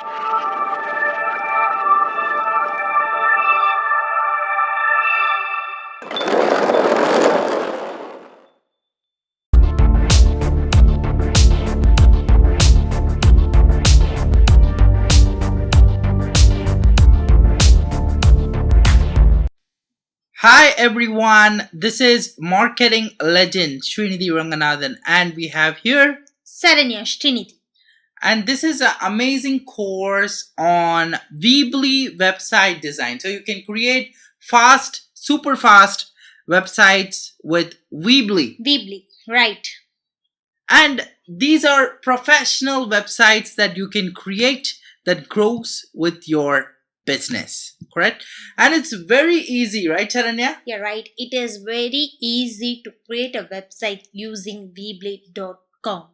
Hi everyone, this is marketing legend Srinidhi Ranganathan, and we have here, Saranya Srinidhi. and this is an amazing course on Weebly website design. So you can create fast, super fast websites with Weebly. Weebly, right. And these are professional websites that you can create that grows with your business, correct? And it's very easy, right, Charanya? You're right. It is very easy to create a website using Weebly.com.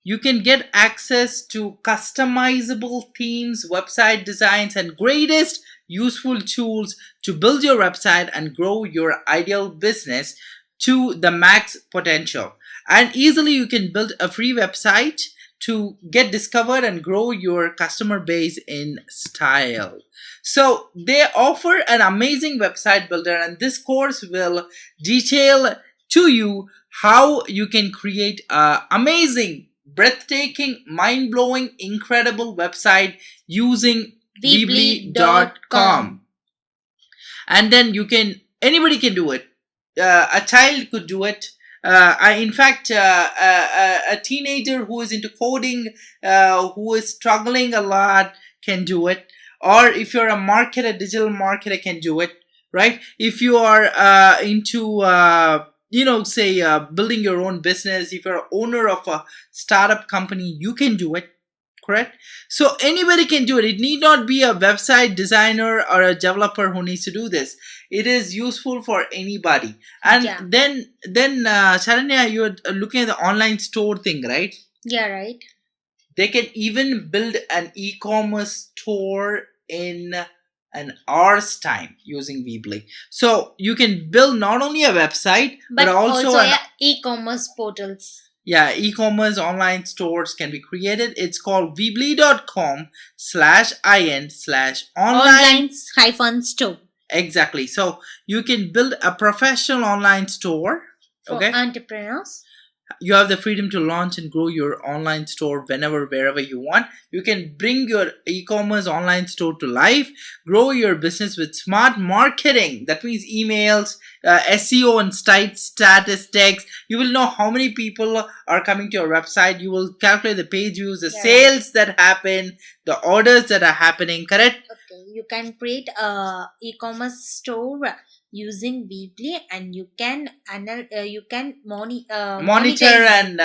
You can get access to customizable themes, website designs, and greatest useful tools to build your website and grow your ideal business to the max potential. And easily you can build a free website to get discovered and grow your customer base in style. So they offer an amazing website builder, and this course will detail to you how you can create an amazing, breathtaking, mind-blowing, incredible website using Weebly.com. And then anybody can do it. A child could do it. In fact, a teenager who is into coding, who is struggling a lot, can do it. Or if you're a marketer, digital marketer, can do it, right? If you are into building your own business, if you're owner of a startup company, you can do it, correct? So anybody can do it. It need not be a website designer or a developer who needs to do this. It is useful for anybody. And Yeah. then Sharanya, you're looking at the online store thing, right? Yeah, right. They can even build an e-commerce store in an hour's time using Weebly. So you can build not only a website But also an e-commerce portals. yeah, e-commerce online stores can be created. It's called weebly.com/in/online. Online-store Exactly. So you can build a professional online store. for Okay. entrepreneurs. You have the freedom to launch and grow your online store whenever, wherever you want. You can bring your e-commerce online store to life, grow your business with smart marketing. That means emails, SEO and site statistics. You will know how many people are coming to your website. You will calculate the page views, the sales that happen, the orders that are happening, correct? Okay, you can create a e-commerce store using Weebly, and you can monitor and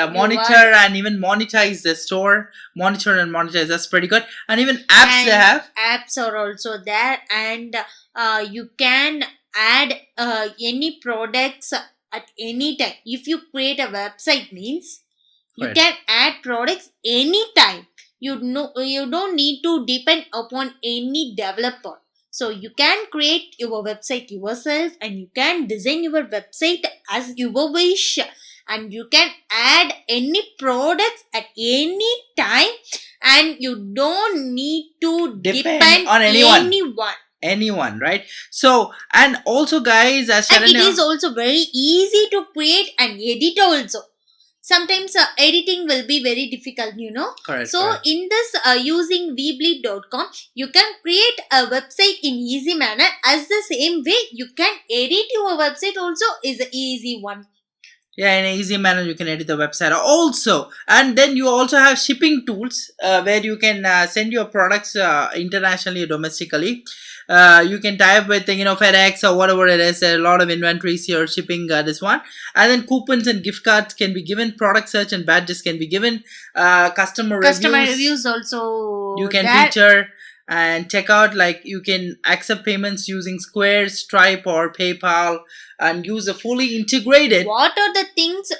even monetize the store. Monitor and monetize, that's pretty good. And even apps they have. Apps are also there, and you can add any products at any time. If you create a website, means you Right. can add products anytime. You don't need to depend upon any developer. So you can create your website yourself, and you can design your website as you wish, and you can add any products at any time, and you don't need to depend on anyone. Anyone, right? So, and also guys, as And it Sharanya, is also very easy to create and edit also. Sometimes editing will be very difficult, correct, So correct. in this using Weebly.com, you can create a website in easy manner. As the same way, you can edit your website also is an easy one. Yeah, in an easy manner you can edit the website also. And then you also have shipping tools where you can send your products internationally or domestically. You can tie up with FedEx or whatever it is. There are a lot of inventories here shipping this one. And then coupons and gift cards can be given. Product search and badges can be given. Customer reviews also you can feature and check out. Like you can accept payments using Square, Stripe, or PayPal, and use a fully integrated. What are the things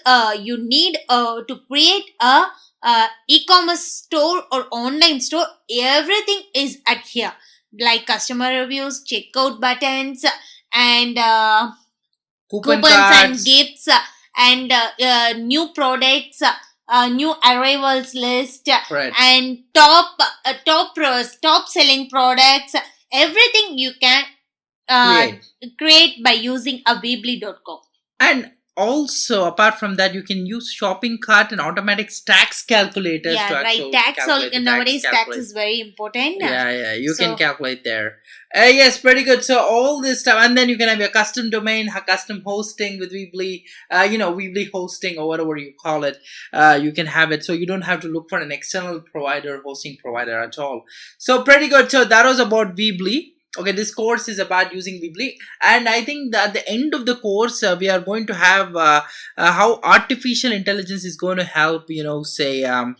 you need to create a e-commerce store or online store? Everything is at here, like customer reviews, checkout buttons, and coupons cards. And gifts, and new products, new arrivals list, Right. and top selling products. Everything you can uh, Create. create by using a weebly.com. And also, apart from that, you can use shopping cart and automatic tax calculators to Yeah, right. actually Tax calculate the nowadays tax calculate. is very important. Yeah, you can So calculate there. Yes, pretty good. So all this stuff, and then you can have your custom domain, custom hosting with Weebly, Weebly hosting or whatever you call it. You can have it, so you don't have to look for an external provider, hosting provider at all. So pretty good. So that was about Weebly. Okay, this course is about using Weebly, and I think that at the end of the course, we are going to have how artificial intelligence is going to help. The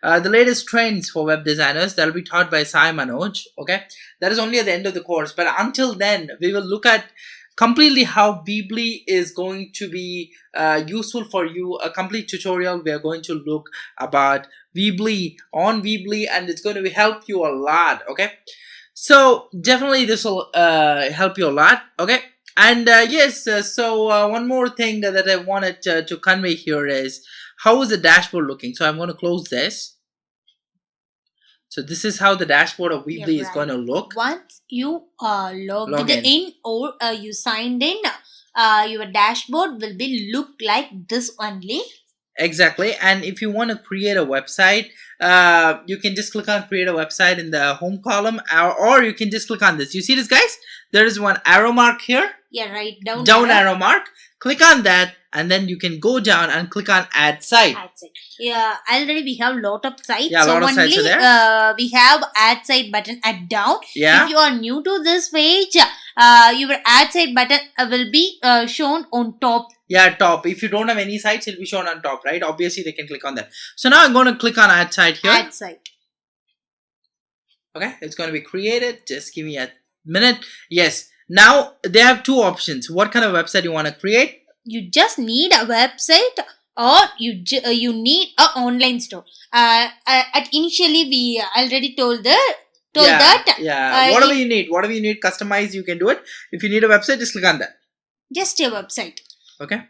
latest trends for web designers that will be taught by Sai Manoj. Okay, that is only at the end of the course, but until then, we will look at completely how Weebly is going to be useful for you. A complete tutorial. We are going to look about Weebly on Weebly, and it's going to help you a lot. Okay. So definitely this will help you a lot. Okay. And yes, one more thing that I wanted to convey here is how is the dashboard looking. So I'm going to close this. So this is how the dashboard of Weebly is going to look. Once you logged Log in or you signed in, your dashboard will be look like this only. Exactly. And if you want to create a website, you can just click on create a website in the home column, or you can just click on this. You see this, guys? There is one arrow mark here. Yeah, right. Down arrow mark. Click on that, and then you can go down and click on add site. Add site. Yeah, already we have lot of sites. Yeah, so lot of only sites are there. We have add site button at down. Yeah. If you are new to this page, your add site button will be shown on top. Yeah, top. If you don't have any sites, it will be shown on top, right? Obviously, they can click on that. So now I'm going to click on add site here. Add site. Okay, it's going to be created. Just give me a minute. Yes. Now they have two options. What kind of website you want to create? You just need a website, or you need an online store. At initially we already told that. Whatever you need, customize, you can do it. If you need a website, just click on that. Just a website. Okay,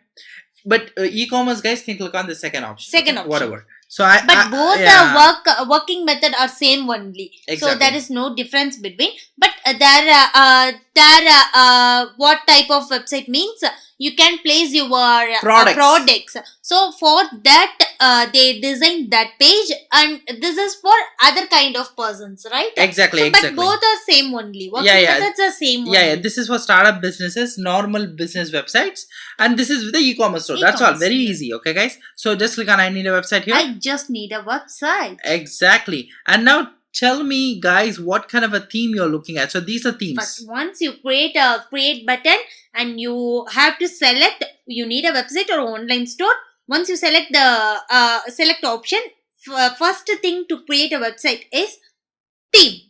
but e-commerce guys can click on the second option. Second option. Whatever. So both the working method are same only. Exactly. So there is no difference between. But what type of website means you can place your products. So for that they design that page, and this is for other kind of persons, right? Exactly. But both are same only. Working methods are same only. Yeah. This is for startup businesses, normal business websites, and this is with the e-commerce store. That's all. Very easy. Okay, guys. So just click on I need a website here. I just need a website. Exactly. And now tell me, guys, what kind of a theme you're looking at. So these are themes. But once you create a create button, and you have to select, you need a website or online store. Once you select the select option, first thing to create a website is theme.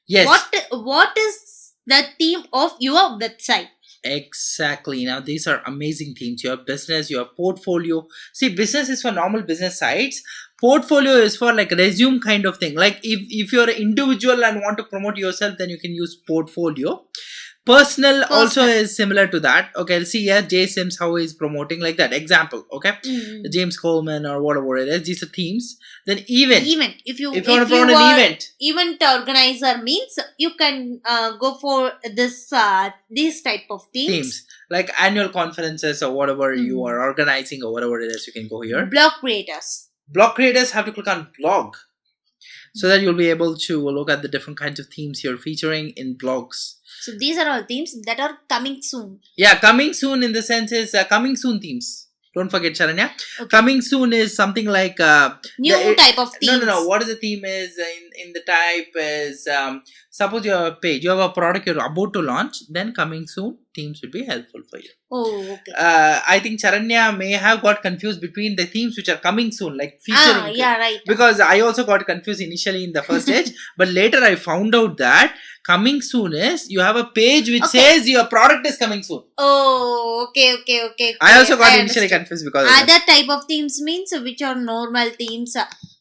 Yes. What is the theme of your website? Exactly. Now these are amazing themes. Your business, your portfolio. See, business is for normal business sites. Portfolio is for like resume kind of thing. Like if you're an individual and want to promote yourself, then you can use portfolio. Personal also is similar to that. Okay, see here, Jay Sims, how he's promoting, like that. Example, okay? James Coleman or whatever it is. These are themes. Then event. If you want to promote an event. Event organizer means you can go for this these type of themes. Like annual conferences or whatever you are organizing or whatever it is, you can go here. Blog creators. Blog creators have to click on blog, so that you'll be able to look at the different kinds of themes you're featuring in blogs. So these are all themes that are coming soon. Yeah, coming soon in the sense is coming soon themes. Don't forget, Charanya. Okay. Coming soon is something like new type of themes. No. What is the theme is in the type is suppose you have a page, you have a product you're about to launch, then coming soon themes would be helpful for you. Oh, okay. I think Charanya may have got confused between the themes which are coming soon, like featuring. Yeah, right. Because I also got confused initially in the first stage, but later I found out that coming soon is you have a page which says your product is coming soon. Oh, okay. I also got initially confused because other type of themes means which are normal themes.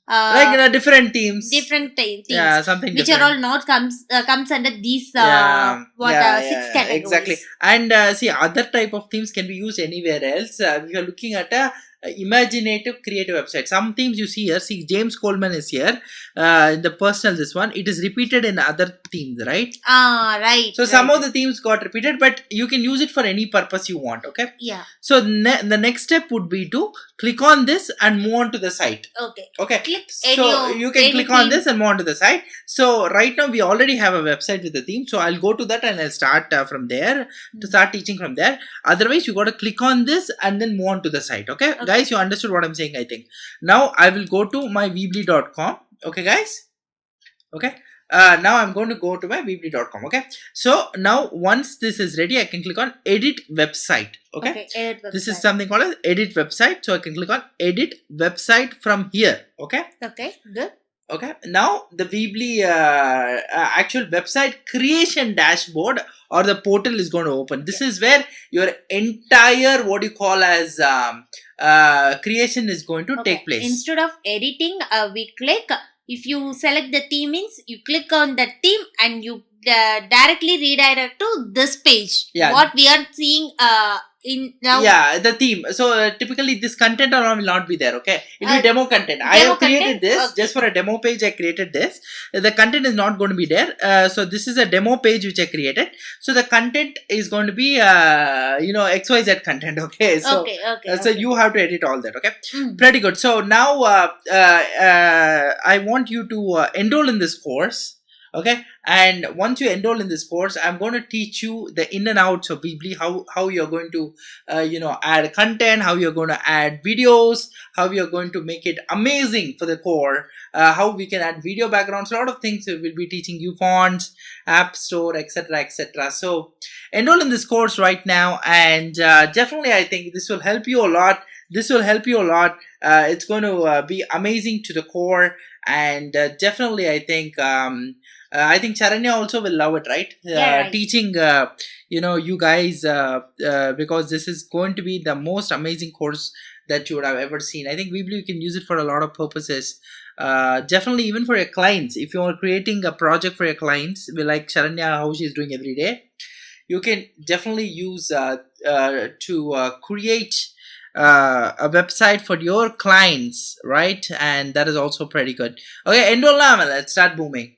Like different themes. Different themes. Yeah, something which different. are all not comes under these 6 categories. Exactly. And see, other type of themes can be used anywhere else. We are looking at a imaginative, creative website. Some themes you see here, see James Coleman is here in the personal, this one, it is repeated in other themes, right? Right. So some of the themes got repeated, but you can use it for any purpose you want, okay? Yeah. So the next step would be to click on this and move on to the site. Okay. Click so you can click on this and move on to the site. So right now we already have a website with the theme. So I'll go to that and I'll start from there to start teaching from there. Otherwise, you got to click on this and then move on to the site. Okay, guys, you understood what I'm saying, I think. Now I will go to my weebly.com. Okay, guys. Okay. Now I'm going to go to my weebly.com. Okay, so now once this is ready, I can click on edit website. Okay, edit website. This is something called as edit website. So I can click on edit website from here. Okay, good. Okay, now the Weebly actual website creation dashboard or the portal is going to open. This is where your entire what you call as creation is going to take place. Instead of editing, we click. If you select the theme, means you click on the theme and you directly redirect to this page. Yeah. What we are seeing in now. Yeah, the theme. So typically this content will not be there. Okay, it will be demo content. I have created this just for a demo page. I created this. The content is not going to be there. So this is a demo page which I created. So the content is going to be XYZ content. Okay. So so you have to edit all that. Okay. Pretty good. So now I want you to enroll in this course. Okay, and once you enroll in this course, I'm going to teach you the in and outs of Weebly, how you're going to add content, how you're going to add videos, how you're going to make it amazing for the core, how we can add video backgrounds, a lot of things. We'll be teaching you fonts, app store, etc, etc. So enroll in this course right now, and definitely I think this will help you a lot. It's going to be amazing to the core, and definitely I think Charanya also will love it, right? Right. Teaching, you guys, because this is going to be the most amazing course that you would have ever seen. I think Weebly, you can use it for a lot of purposes. Definitely even for your clients. If you are creating a project for your clients, like Charanya, how she's doing every day, you can definitely use to create a website for your clients, right? And that is also pretty good. Okay, enroll now. Let's start booming.